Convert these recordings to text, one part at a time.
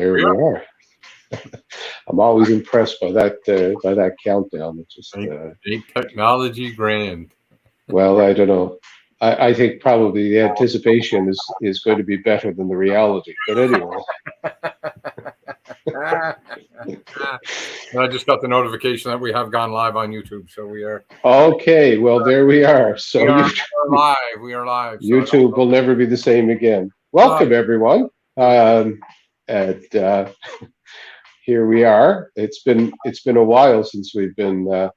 there we are. I'm always impressed by that countdown. It's just ain't technology grand. Well, I don't know. I think probably the anticipation is going to be better than the reality. But anyway. I just got the notification that we have gone live on YouTube, so we are. Okay, well, there we are. So we are live. We are live. YouTube will never be the same again. Welcome, everyone. And here we are. It's been a while since we've been out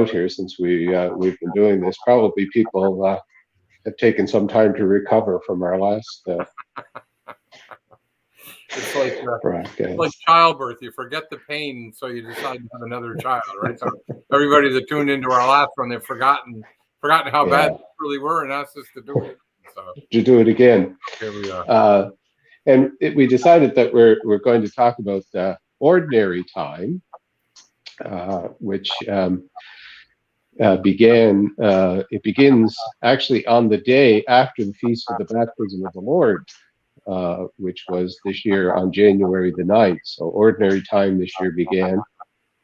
here, since we've been doing this. Probably people have taken some time to recover from our last. It's like childbirth. You forget the pain, so you decide to have another child, right? So everybody that tuned into our last one, they've forgotten how bad they really were, and asked us to do it. So to do it again. Here we are. And we decided that we're going to talk about ordinary time, which begins actually on the day after the feast of the baptism of the Lord. Which was this year on January the 9th. So ordinary time this year began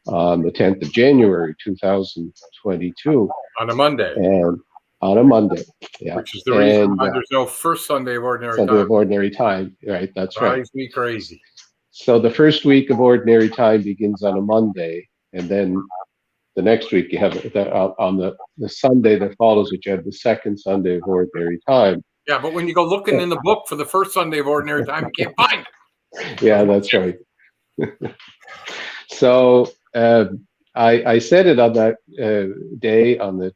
on the 10th of January, 2022. On a Monday. And on a Monday, yeah. Which is the reason why there's no first Sunday of ordinary time. Sunday of ordinary time, right, that's right. Drives me crazy. So the first week of ordinary time begins on a Monday, and then the next week you have on the Sunday that follows it, you have the second Sunday of ordinary time. Yeah, but when you go looking in the book for the first Sunday of ordinary time, you can't find it. Yeah, that's right. So I said it on that day, on the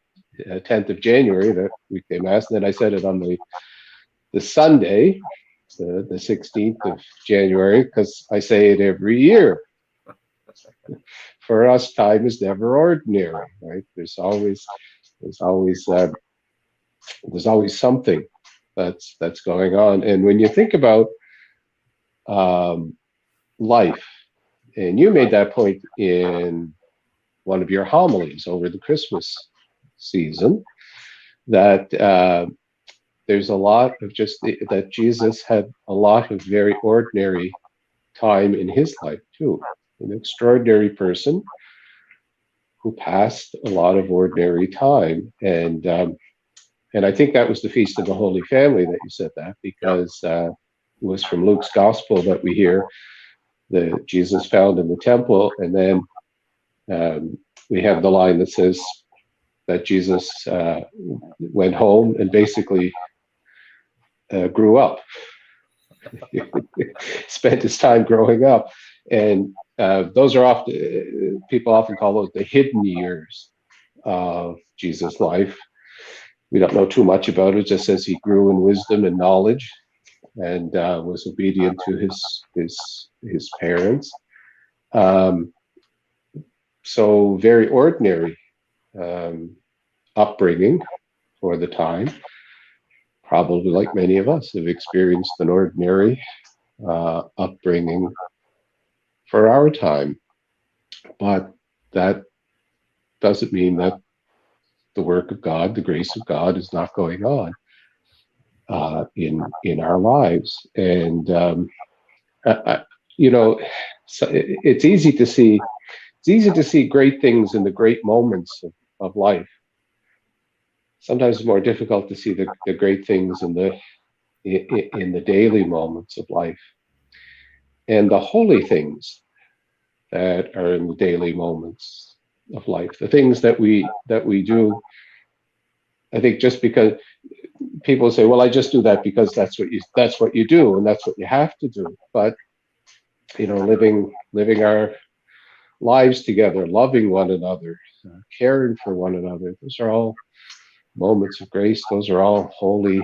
10th of January, that weekday mass, and then I said it on the Sunday, the 16th of January, because I say it every year. For us, time is never ordinary, right? There's always something that's going on. And when you think about life, and you made that point in one of your homilies over the Christmas season, that there's a lot of that Jesus had a lot of very ordinary time in his life too. An extraordinary person who passed a lot of ordinary time. And I think that was the Feast of the Holy Family that you said that, because it was from Luke's Gospel that we hear that Jesus found in the temple. And then we have the line that says that Jesus went home and basically grew up, spent his time growing up. And those are people often call those the hidden years of Jesus' life. We don't know too much about it. It just says he grew in wisdom and knowledge, and was obedient to his parents. So very ordinary upbringing for the time. Probably like many of us have experienced an ordinary upbringing for our time, but that doesn't mean that the work of God, the grace of God, is not going on in our lives. And so it's easy to see great things in the great moments of life. Sometimes it's more difficult to see the great things in the daily moments of life, and the holy things that are in the daily moments of life, the things that we do. I think just because people say, well, I just do that because that's what you do and that's what you have to do. But living our lives together, loving one another, caring for one another, those are all moments of grace. Those are all holy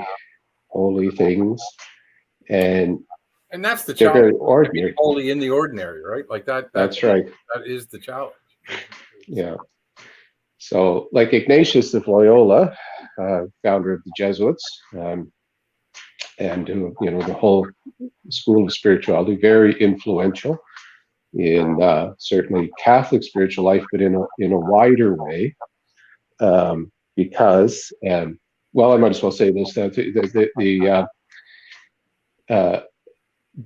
things. And that's the challenge. Very ordinary. Holy in the ordinary, right? Like that. That's right. That is the challenge. Yeah. So, like Ignatius of Loyola, founder of the Jesuits, and the whole school of spirituality, very influential in certainly Catholic spiritual life, but in a wider way, because,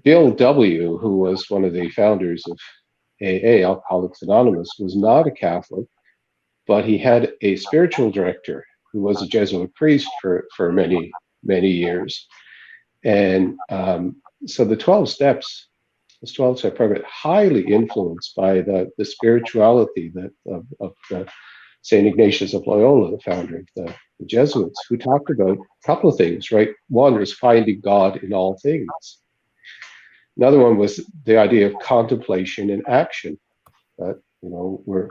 Bill W., who was one of the founders of AA, Alcoholics Anonymous, was not a Catholic, but he had a spiritual director who was a Jesuit priest for many, many years. And so the 12 steps, this 12-step program, highly influenced by the spirituality of St. Ignatius of Loyola, the founder of the Jesuits, who talked about a couple of things, right? One was finding God in all things. Another one was the idea of contemplation and action. We're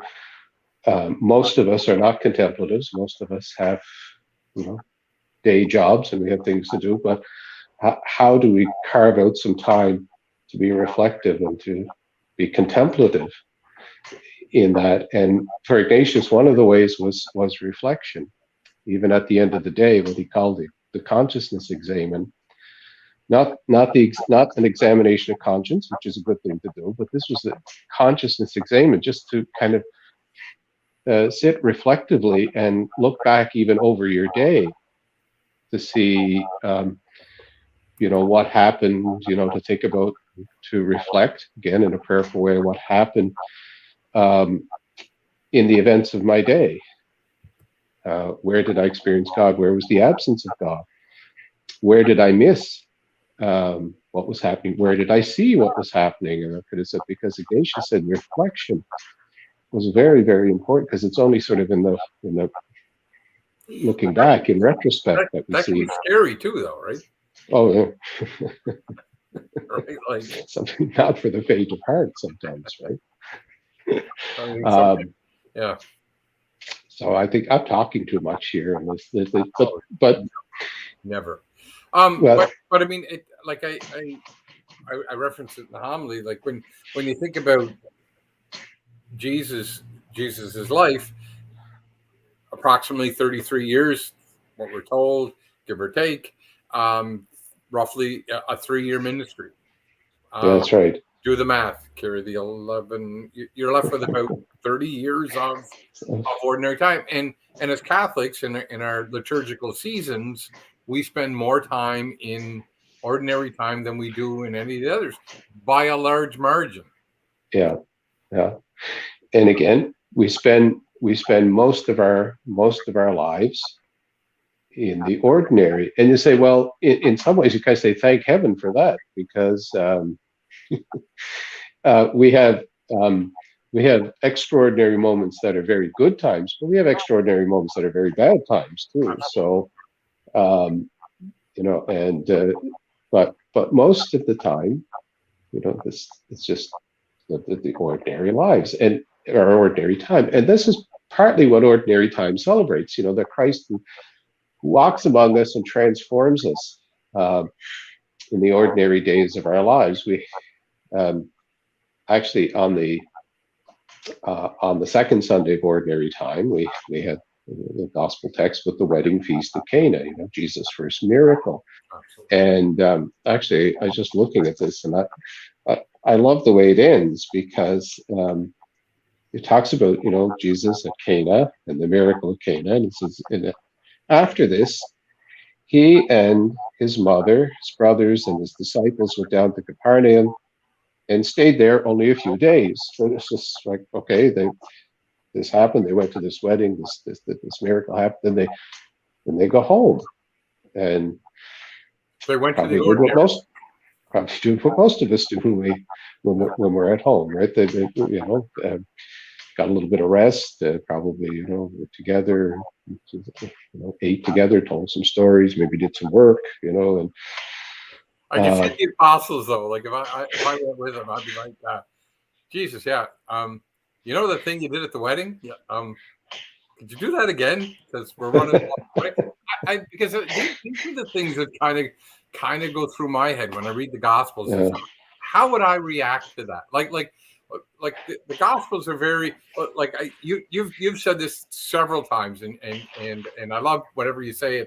most of us are not contemplatives. Most of us have, day jobs and we have things to do. But how do we carve out some time to be reflective and to be contemplative in that? And for Ignatius, one of the ways was reflection. Even at the end of the day, what he called the consciousness examen. Not an examination of conscience, which is a good thing to do, but this was a consciousness examen, just to kind of sit reflectively and look back even over your day to see, what happened, to think about, to reflect again in a prayerful way, what happened in the events of my day. Where did I experience God? Where was the absence of God? Where did I miss what was happening? Where did I see what was happening? And I could have said, because Ignatius said reflection was very, very important, because it's only sort of in the looking back in retrospect that we see. That can be scary too, though, right? Oh, yeah. Right, like something not for the faint of heart sometimes, right? Yeah. So I think I'm talking too much here, and but never. But I mean, I referenced it in the homily. Like when you think about Jesus's life, approximately 33 years, what we're told, give or take, roughly a 3-year ministry. That's right. Do the math. Carry the 11. You're left with about 30 years of ordinary time. And as Catholics, in our liturgical seasons, we spend more time in ordinary time than we do in any of the others, by a large margin. Yeah. And again, we spend most of our lives in the ordinary. And you say, well, in some ways, you kind of say, thank heaven for that, because we have extraordinary moments that are very good times, but we have extraordinary moments that are very bad times too. So, but most of the time, it's just the ordinary lives and our ordinary time. And this is partly what ordinary time celebrates, that Christ who walks among us and transforms us in the ordinary days of our lives. We actually on the second Sunday of ordinary time, we had the gospel text with the wedding feast of Cana, Jesus' first miracle. And actually, I was just looking at this, and I love the way it ends, because it talks about Jesus at Cana and the miracle of Cana, and it says, after this, he and his mother, his brothers, and his disciples went down to Capernaum and stayed there only a few days. So it's just like, okay, this happened. They went to this wedding. This miracle happened. Then they go home, and they went to the ordinary. Probably do what most of us do when we're at home, right? They got a little bit of rest, probably were together, ate together, told some stories, maybe did some work, and I can see the apostles though. Like if I went with them, I'd be like, Jesus, yeah. The thing you did at the wedding? Yeah. Could you do that again? Because we're running. Because these are the things that kind of go through my head when I read the Gospels. Yeah. How would I react to that? Like the Gospels are very you've said this several times, and I love whatever you say.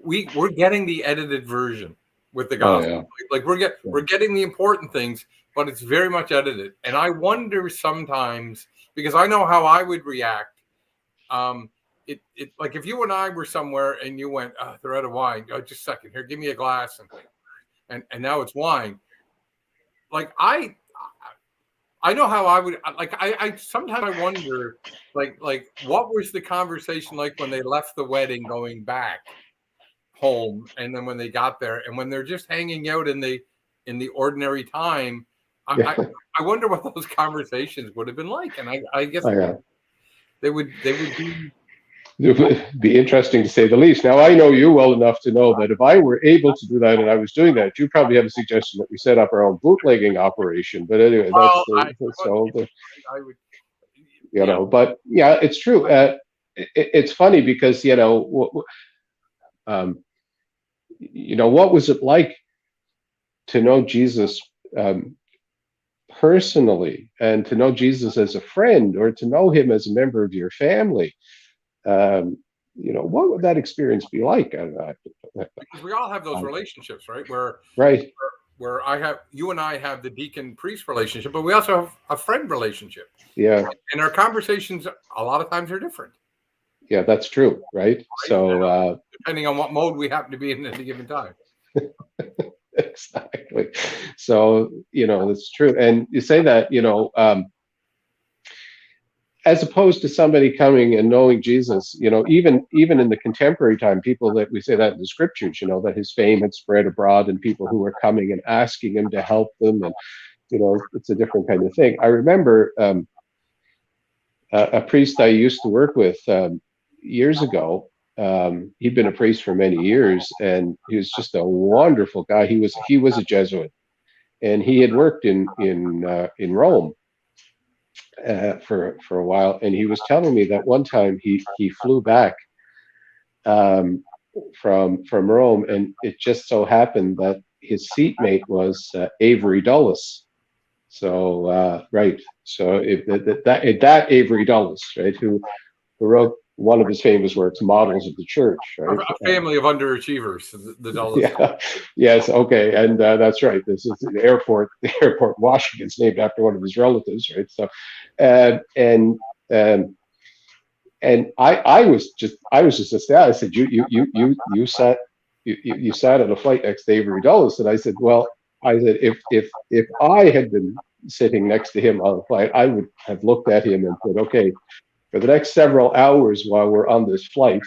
We're getting the edited version with the Gospel. Oh, yeah. Like we're getting the important things, but it's very much edited. And I wonder sometimes, because I know how I would react like if you and I were somewhere and you went, oh, they're out of wine. Oh, just a second here, give me a glass, and now it's wine. Like I know how I would like. I sometimes I wonder, like what was the conversation like when they left the wedding, going back home, and then when they got there, and when they're just hanging out in the ordinary time. I wonder what those conversations would have been like, and I guess they would be. It would be interesting to say the least. Now, I know you well enough to know that if I were able to do that and I was doing that, you probably have a suggestion that we set up our own bootlegging operation. But anyway, I would, you know. But yeah, it's true. It's funny because you know, what was it like to know Jesus personally, and to know Jesus as a friend, or to know him as a member of your family? What would that experience be like? Because we all have those relationships, right? Where you and I have the deacon priest relationship, but we also have a friend relationship. Yeah. And our conversations a lot of times are different. Yeah, that's true, right? So depending on what mode we happen to be in at a given time. Exactly. So, it's true. And you say that, as opposed to somebody coming and knowing Jesus, even in the contemporary time, people that we say that in the scriptures, that his fame had spread abroad, and people who were coming and asking him to help them, and it's a different kind of thing. I remember a priest I used to work with years ago. He'd been a priest for many years, and he was just a wonderful guy. He was a Jesuit, and he had worked in Rome for a while, and he was telling me that one time he flew back from Rome, and it just so happened that his seatmate was Avery Dulles. So right, so that Avery Dulles, right, who wrote one of his famous works, Models of the Church, right? A family of underachievers, the Dulles. Yeah. Yes. Okay. And that's right. This is the airport. The airport, Washington's named after one of his relatives, right? So, and I was just astounded. I said, you sat on a flight next to Avery Dulles, and I said, well, if I had been sitting next to him on the flight, I would have looked at him and said, okay, for the next several hours while we're on this flight,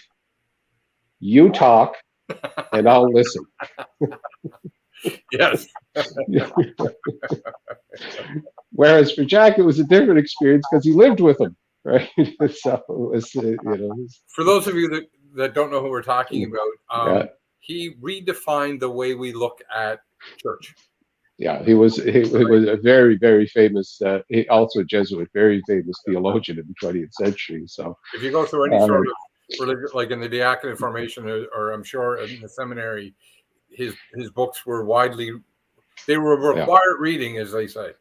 you talk and I'll listen. Yes. Whereas for Jack, it was a different experience because he lived with him, right? So it was, For those of you that don't know who we're talking about, he redefined the way we look at church. Yeah, he was a very, very famous, also a Jesuit, very famous theologian in the 20th century. So if you go through any sort of religion, like in the diaconate formation, or I'm sure in the seminary, his books were required reading, as they say.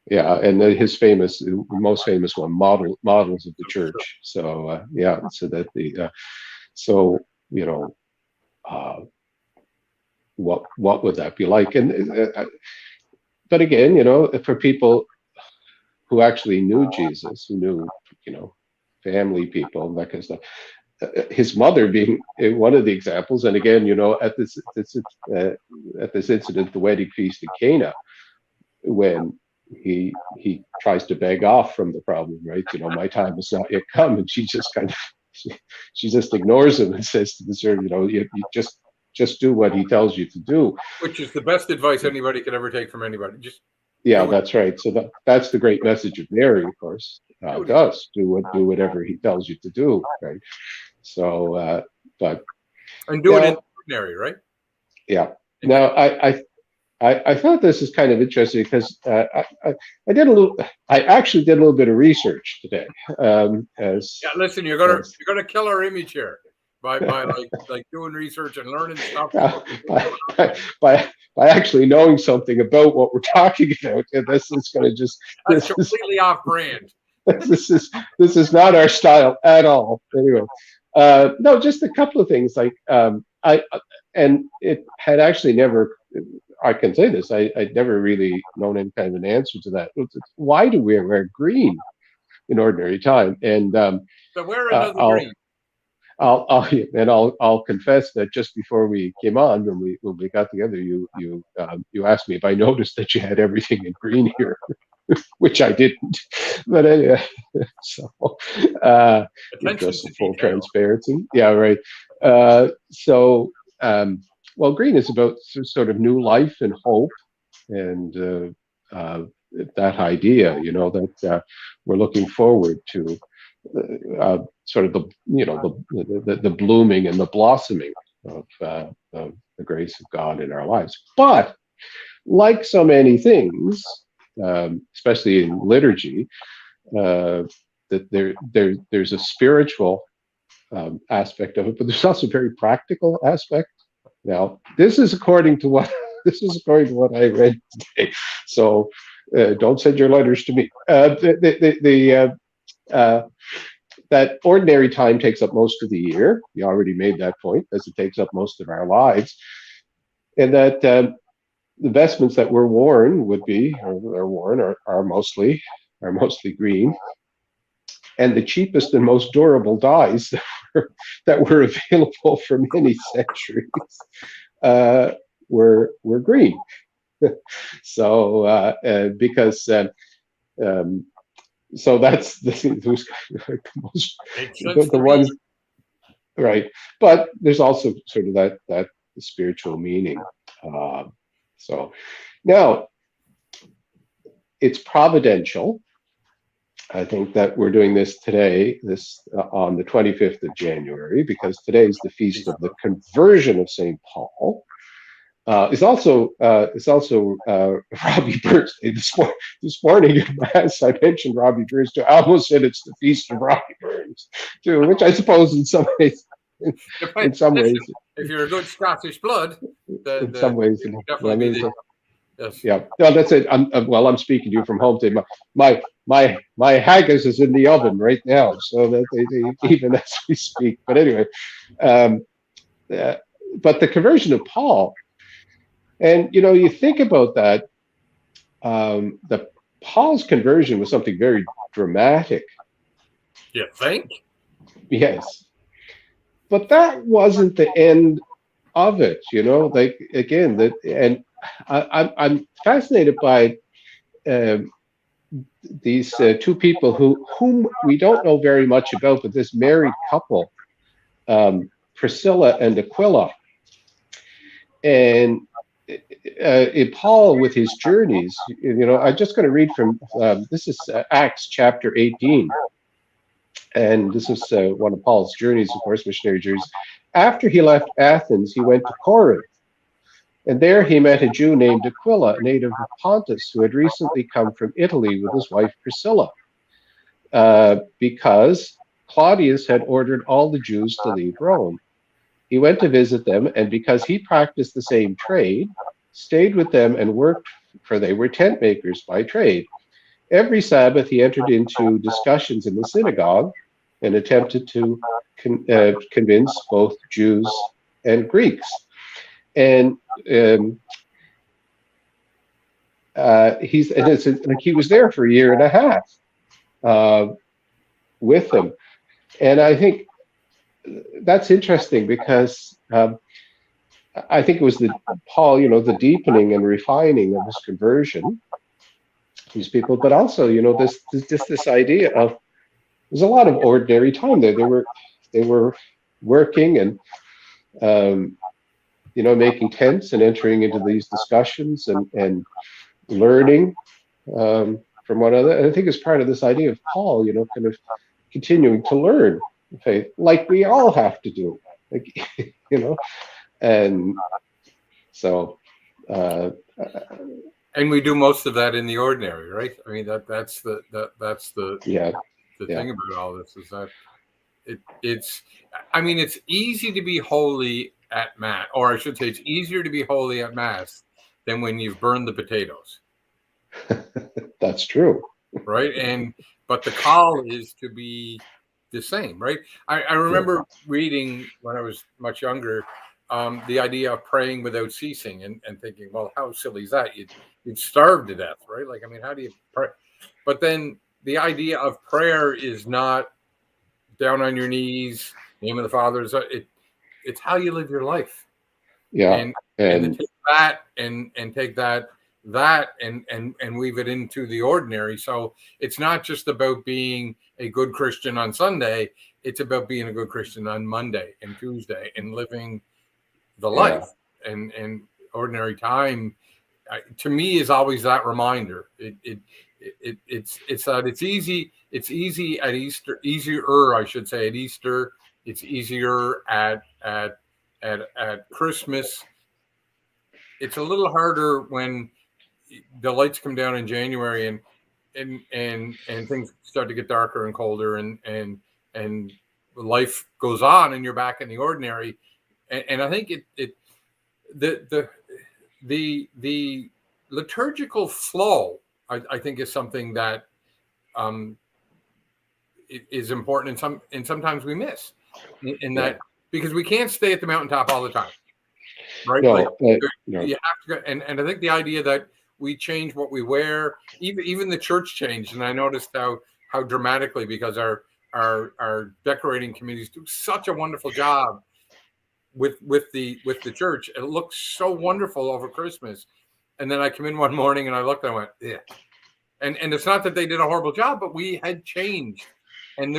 Yeah, and his most famous one, Models of the Church. So so that what would that be like? And but again, for people who actually knew Jesus, who knew family people and that kind of stuff, his mother being one of the examples. And again, at this incident, the wedding feast in Cana, when he tries to beg off from the problem, right? My time has not yet come, and she just she just ignores him and says to the servant, you just do what he tells you to do. Which is the best advice anybody could ever take from anybody. That's right. So that's the great message of Mary, of course. Do whatever he tells you to do, right? So, and do it in ordinary, right? Yeah. Now, I thought this is kind of interesting because I actually did a little bit of research today. Listen, you're gonna kill our image here by doing research and learning stuff. By actually knowing something about what we're talking about, and this is going to that's completely off brand. This is not our style at all. Anyway, no, just a couple of things. Like and it had actually never. I can say this. I'd never really known any kind of an answer to that. Why do we wear green in ordinary time? And so wear another green. I'll confess that just before we came on, when we got together, you asked me if I noticed that you had everything in green here, which I didn't. But anyway, so just full transparency. Yeah, right. Well, green is about sort of new life and hope, and that idea, that we're looking forward to sort of the blooming and the blossoming of the grace of God in our lives. But like so many things, especially in liturgy, that there's a spiritual aspect of it, but there's also a very practical aspect. Now, this is according to what I read today. So don't send your letters to me. That ordinary time takes up most of the year. You already made that point, as it takes up most of our lives, and that the vestments that were worn are mostly green, and the cheapest and most durable dyes that were available for many centuries were green. So because so that's the ones, right? But there's also sort of that spiritual meaning. So now it's providential. I think that we're doing this today, on the 25th of January, because today is the feast of the conversion of St. Paul. It's also Robbie birthday this morning in Mass. I mentioned Robbie Burns too. I almost said it's the feast of Robbie Burns too, which I suppose in some ways, if you're a good Scottish blood, in some ways, definitely be yes. Yeah, no, that's it. I'm speaking to you from home today. My haggis is in the oven right now, so that they even as we speak. But anyway, but the conversion of Paul. And you think about that. The Paul's conversion was something very dramatic. You think? Yes, but that wasn't the end of it. Like again, and I'm fascinated by these two people whom we don't know very much about, but this married couple, Priscilla and Aquila, and Paul with his journeys. I'm just going to read from this is Acts chapter 18, and this is one of Paul's journeys, of course, missionary journeys. After he left Athens, he went to Corinth, and there he met a Jew named Aquila, a native of Pontus, who had recently come from Italy with his wife Priscilla, because Claudius had ordered all the Jews to leave Rome. He went to visit them, and because he practiced the same trade, stayed with them and worked, for they were tent makers by trade. Every Sabbath he entered into discussions in the synagogue and attempted to convince both Jews and Greeks. And he was there for a year and a half with them. And I think that's interesting because I think it was Paul, the deepening and refining of his conversion, these people, but also, this idea of there's a lot of ordinary time there. They were working and making tents and entering into these discussions and learning from one another. And I think it's part of this idea of Paul, kind of continuing to learn faith, like we all have to do, and so. And we do most of that in the ordinary, right? I mean, that's the thing about all this is that it's easy to be holy at Mass, or I should say it's easier to be holy at Mass than when you've burned the potatoes. That's true. Right? But the call is to be the same, right? I remember reading when I was much younger, the idea of praying without ceasing and thinking, well, how silly is that? You'd starve to death, right? Like, I mean, how do you pray? But then the idea of prayer is not down on your knees, name of the Father is it's how you live your life. Yeah. And to take that and take that and weave it into the ordinary. So it's not just about being a good Christian on Sunday. It's about being a good Christian on Monday and Tuesday and living the life. And ordinary time, to me, is always that reminder. It's that it's easy at Easter, easier, I should say, at Easter. It's easier at Christmas. It's a little harder when the lights come down in January and things start to get darker and colder and life goes on and you're back in the ordinary. And I think the liturgical flow, I think, is something that is important, and sometimes we miss in that, because we can't stay at the mountaintop all the time, right? No, you have to go, and I think the idea that we change what we wear, even the church changed, and I noticed how dramatically, because our decorating committees do such a wonderful job with the church. It looks so wonderful over Christmas, and then I come in one morning and I looked and I went, yeah. And it's not that they did a horrible job, but we had changed, and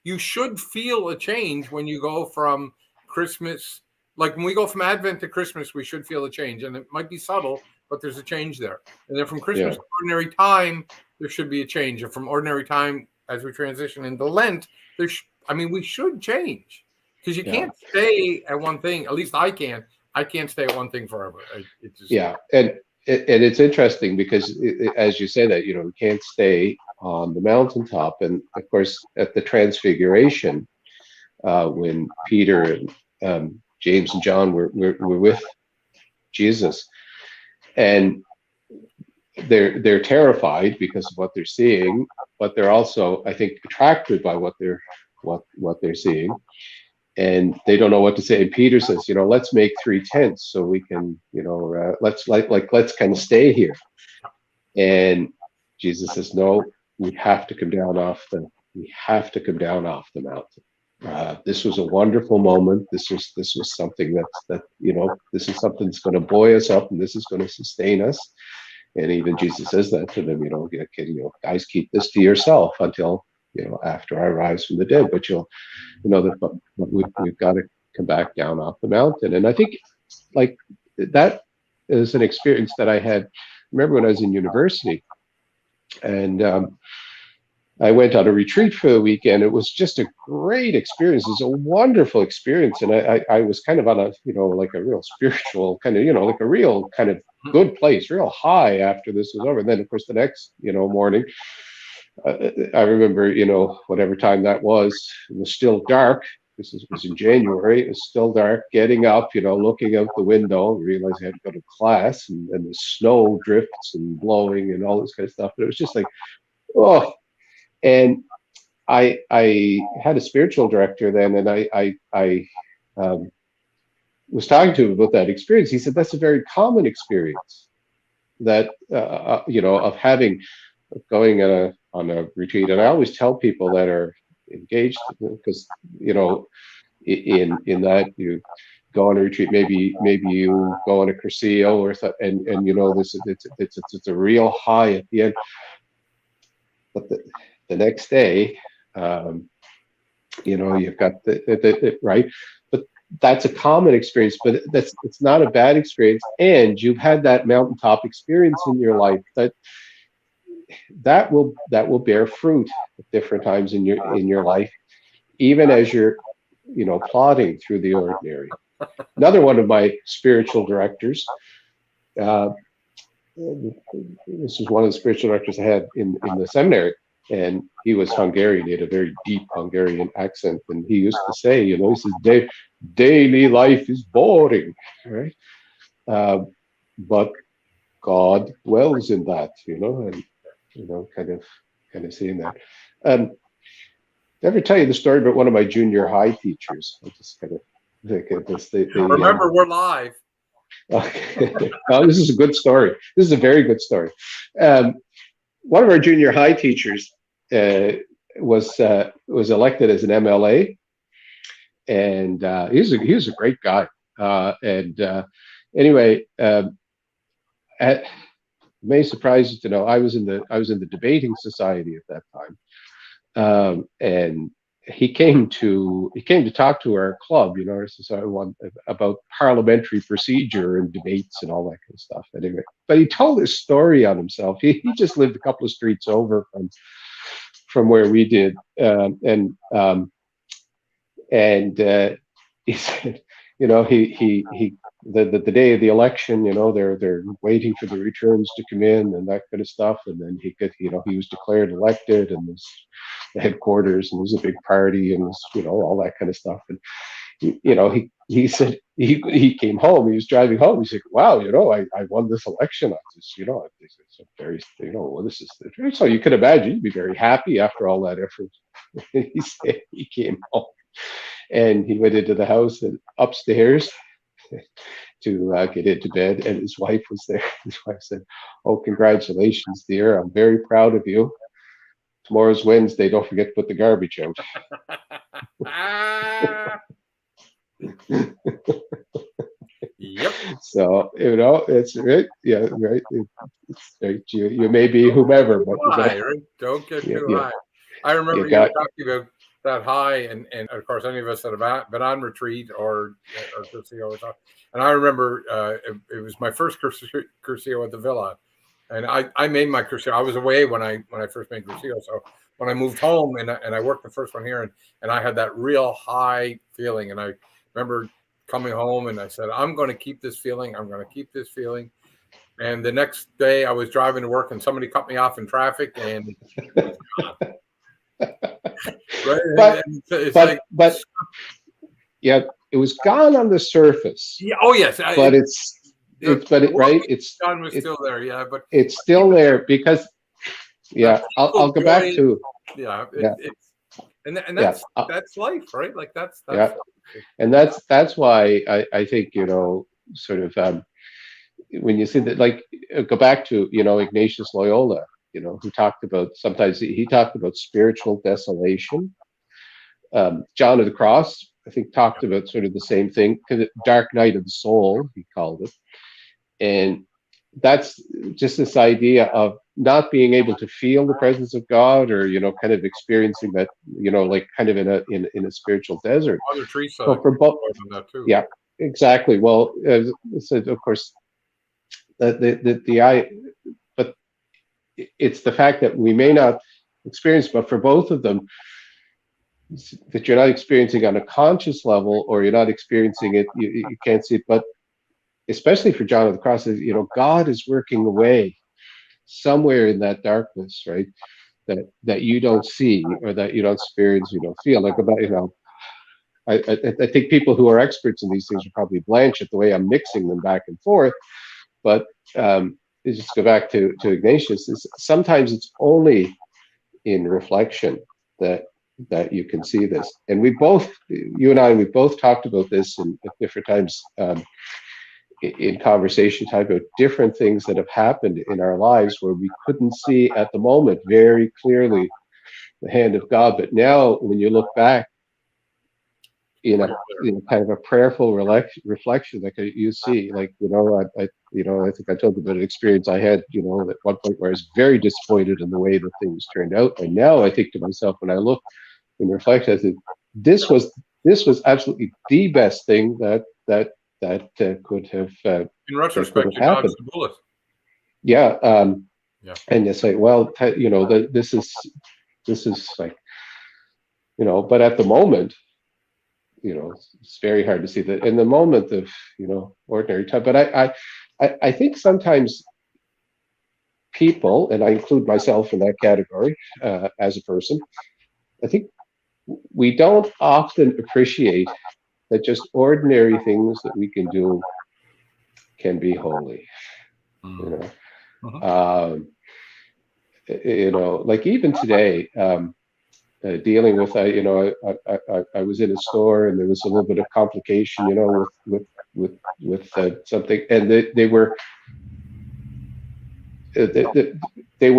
you should feel a change when you go from Christmas. Like when we go from Advent to Christmas, we should feel a change, and it might be subtle, but there's a change there. And then from Christmas to ordinary time, there should be a change. And from ordinary time, as we transition into Lent, we should change, because you can't stay at one thing. At least I can't. I can't stay at one thing forever. And it's interesting because, as you say that, we can't stay on the mountaintop. And of course, at the Transfiguration, when Peter and James and John were with Jesus, and they're terrified because of what they're seeing, but they're also, I think, attracted by what they're seeing. And they don't know what to say. And Peter says, let's make 3 tents so we can, let's kind of stay here. And Jesus says, no, we have to come down off the mountain. This was a wonderful moment. This was something this is something that's going to buoy us up, and this is going to sustain us. And even Jesus says that to them, guys, keep this to yourself until, after I rise from the dead, but we've got to come back down off the mountain. And I think like that is an experience that I had. Remember when I was in university, and I went on a retreat for the weekend. It was just a great experience. It was a wonderful experience. And I was kind of on a, like a real spiritual kind of, like a real kind of good place, real high after this was over. And then of course the next, morning, I remember, whatever time that was, it was still dark. This was in January. It was still dark. Getting up, looking out the window, realized I had to go to class, and the snow drifts and blowing and all this kind of stuff. But it was just like, oh. And I had a spiritual director then, and I was talking to him about that experience. He said that's a very common experience, that of going on a retreat. And I always tell people that are engaged, because in that you go on a retreat, maybe you go on a Cursillo and it's a real high at the end, but the next day, you've got the right. But that's a common experience, but it's not a bad experience. And you've had that mountaintop experience in your life that will bear fruit at different times in your life, even as you're plodding through the ordinary. Another one of my spiritual directors, this is one of the spiritual directors I had in the seminary, and he was Hungarian. He had a very deep Hungarian accent, and he used to say, he says, daily life is boring, right? But God dwells in that, and kind of seeing that. Did I ever tell you the story about one of my junior high teachers? I just kind of think of this. Remember, we're live. Okay. Well, this is a good story. This is a very good story. One of our junior high teachers was elected as an MLA, and he was a great guy. Anyway, it may surprise you to know I was in the debating society at that time, and he came to talk to our club, our society, about parliamentary procedure and debates and all that kind of stuff. Anyway, but he told his story on himself. He just lived a couple of streets over from where we did, he said, the day of the election, they're waiting for the returns to come in and that kind of stuff, and then he was declared elected, and was the headquarters, and it was a big party, and was all that kind of stuff, and he said he came home, he was driving home, he said, wow, I won this election. I just, it's a very, well, this is so you can imagine you'd be very happy after all that effort. He said he came home and he went into the house and upstairs to get into bed, and his wife was there. His wife said, "Oh, congratulations, dear. I'm very proud of you. Tomorrow's Wednesday. Don't forget to put the garbage out." Yep. So it's right. Yeah, right. It's right. You may be whomever, but high, right? Don't get too high. I remember you were talking about that high, and of course, any of us that have been on retreat or Cursillo, and I remember it was my first Cursillo at the villa, and I made my Cursillo. I was away when I first made Cursillo, so when I moved home and I worked the first one here, and I had that real high feeling, and I remember coming home and I said, I'm going to keep this feeling. I'm going to keep this feeling. And the next day I was driving to work and somebody cut me off in traffic, and right? But yeah, it was gone on the surface. Yeah, oh yes, but it's John was still there. Yeah, but it's still there because I'll go back to that's life, right? Like that's life. And that's why I think sort of when you see that, like, go back to Ignatius Loyola, who talked about, sometimes he talked about spiritual desolation. John of the Cross, I think, talked about sort of the same thing, dark night of the soul, he called it. And that's just this idea of not being able to feel the presence of God, or kind of experiencing that, like kind of in a spiritual desert. Mother Teresa, so for both, that too. Yeah, exactly. Well, so of course, but it's the fact that we may not experience, but for both of them, that you're not experiencing on a conscious level, or you're not experiencing it, you can't see it. But especially for John of the Cross, God is working away somewhere in that darkness, right? That you don't see, or that you don't experience, you don't feel. Like about, I think people who are experts in these things will probably blanch at the way I'm mixing them back and forth. But just go back to Ignatius. Sometimes it's only in reflection that you can see this. And you and I, we both talked about this at different times in conversation, talking about different things that have happened in our lives where we couldn't see at the moment very clearly the hand of God. But now, when you look back in a kind of a prayerful reflection, like you see, like, I think I told you about an experience I had, at one point where I was very disappointed in the way that things turned out. And now I think to myself, when I look and reflect, I think this was absolutely the best thing that could have in retrospect, you dodged the bullet. Yeah. And it's like, well, this is like, but at the moment, it's very hard to see that in the moment of, ordinary time. But I think sometimes people, and I include myself in that category as a person, I think we don't often appreciate that just ordinary things that we can do can be holy. Like even today, dealing with, I was in a store and there was a little bit of complication, with something, and they were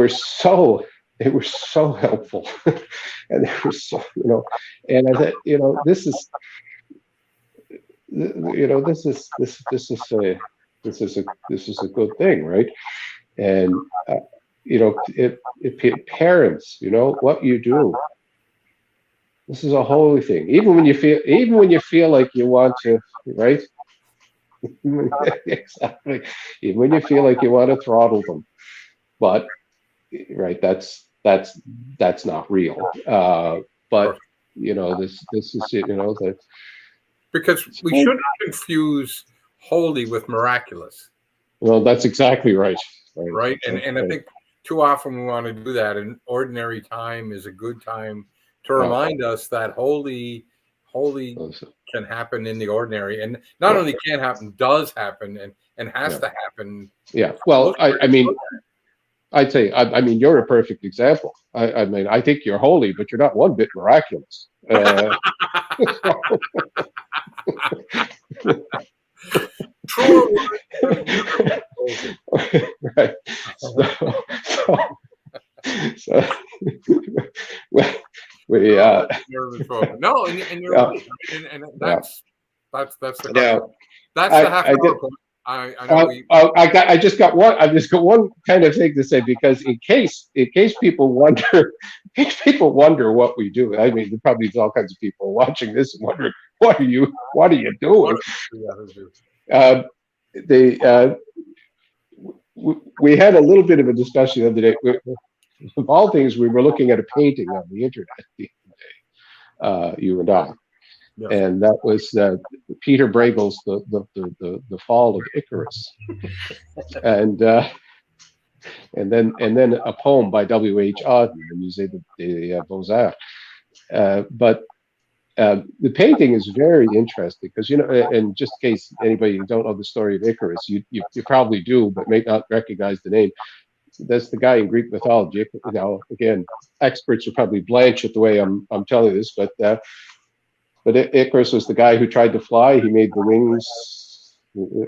so helpful, and they were so, and I said, this is, this is a good thing, right? And parents, what you do. This is a holy thing. Even when you feel like you want to, right? Exactly. Even when you feel like you want to throttle them, but right, that's not real. But this is that because we shouldn't confuse holy with miraculous. Well, that's exactly right. Right. And I think too often we want to do that, and ordinary time is a good time to remind us that holy can happen in the ordinary, and not only can happen, does happen, and has to happen. Yeah. Well, I mean, I'd say, I mean, you're a perfect example. I mean, I think you're holy, but you're not one bit miraculous. True. Right. So we no, and you're right, and that's the half-hour. I know I just got one kind of thing to say, because in case people wonder what we do. I mean, there probably is all kinds of people watching this and wondering what are you doing. We had a little bit of a discussion the other day. Of all things, we were looking at a painting on the internet the other day, you and I. Yes. And that was Peter Bregel's the Fall of Icarus, and then a poem by W.H. Auden, the Musée des Beaux-Arts. But the painting is very interesting because, and just in case anybody who don't know the story of Icarus, you probably do, but may not recognize the name. That's the guy in Greek mythology. Again, experts will probably blanch at the way I'm telling this, but Icarus was the guy who tried to fly. He made the wings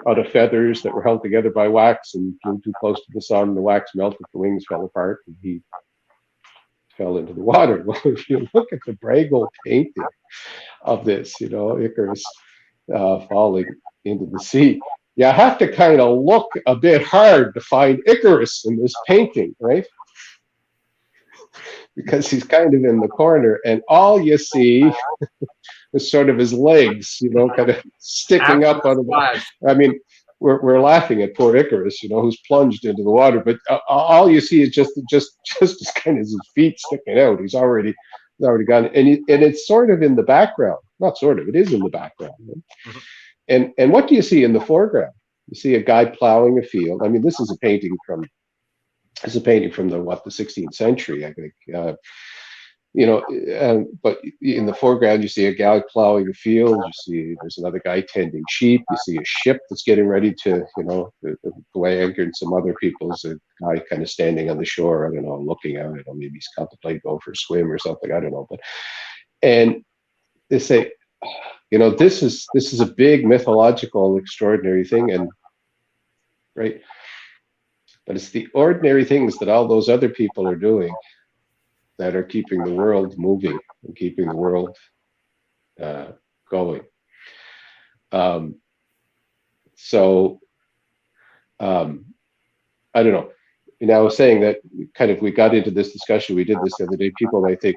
out of feathers that were held together by wax, and flew too close to the sun. The wax melted, the wings fell apart, and he fell into the water. Well, if you look at the Bregel painting of this, Icarus falling into the sea, you have to kind of look a bit hard to find Icarus in this painting, right? Because he's kind of in the corner, and all you see is sort of his legs, kind of sticking up out of the. I mean, we're laughing at poor Icarus, who's plunged into the water, but all you see is just kind of his feet sticking out. He's already gone, and it's sort of in the background. Not sort of, it is in the background. Mm-hmm. And what do you see in the foreground? You see a guy plowing a field. I mean, this is a painting from the 16th century, I think. But in the foreground, you see a guy plowing a field. You see there's another guy tending sheep. You see a ship that's getting ready to, weigh anchor, and some other people's a guy kind of standing on the shore. I don't know, looking out. Maybe he's contemplating going for a swim or something. I don't know. And they say, this is a big mythological, extraordinary thing, and right. But it's the ordinary things that all those other people are doing that are keeping the world moving and keeping the world going. I don't know. I was saying that we got into this discussion. We did this the other day. People might think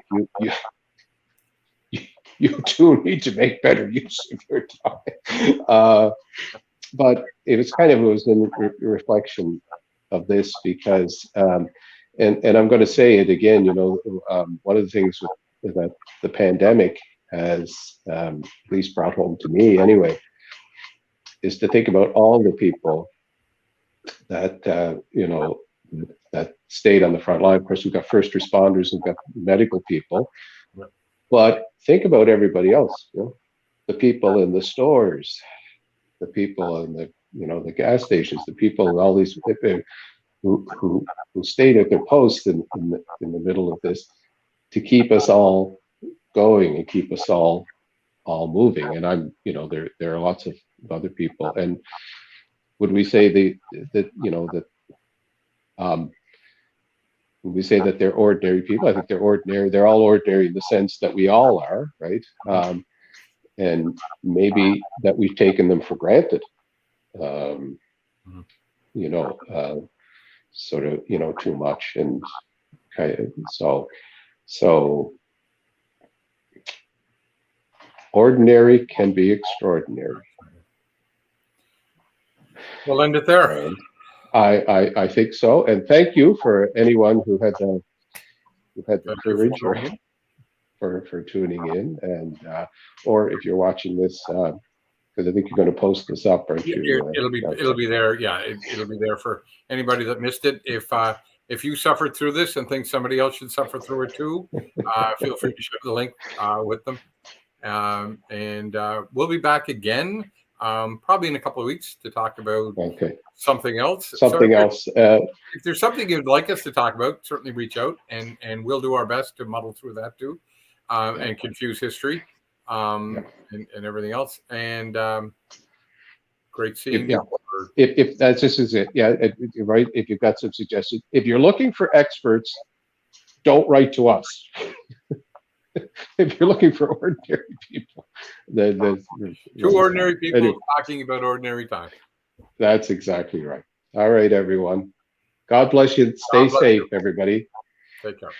you do need to make better use of your time. But it was in reflection of this, because and I'm going to say it again, one of the things that the pandemic has at least brought home to me anyway, is to think about all the people that that stayed on the front line. Of course, we've got first responders, we've got medical people, but think about everybody else. The people in the stores, the people in the gas stations, the people in all these who stayed at their posts in the middle of this to keep us all going and keep us all moving. And there are lots of other people. And would we say would we say that they're ordinary people? I think they're ordinary. They're all ordinary in the sense that we all are, right? and maybe that we've taken them for granted. You know, sort of, you know, too much, and kind of, so ordinary can be extraordinary. We'll end it there. And I think so. And thank you for anyone who had the courage for tuning in, and or if you're watching this, because I think you're going to post this up, aren't you? It'll be there. Yeah, it'll be there for anybody that missed it. If you suffered through this and think somebody else should suffer through it too, feel free to share the link with them. And we'll be back again, probably in a couple of weeks, to talk about something else. If there's something you'd like us to talk about, certainly reach out, and we'll do our best to muddle through that too, and confuse history, and everything else. And great seeing you. If that's this is it, you're right. If you've got some suggestions, if you're looking for experts, don't write to us. If you're looking for ordinary people, then two ordinary people talking about ordinary times. That's exactly right. All right, everyone. God bless you. Stay safe, everybody. Take care.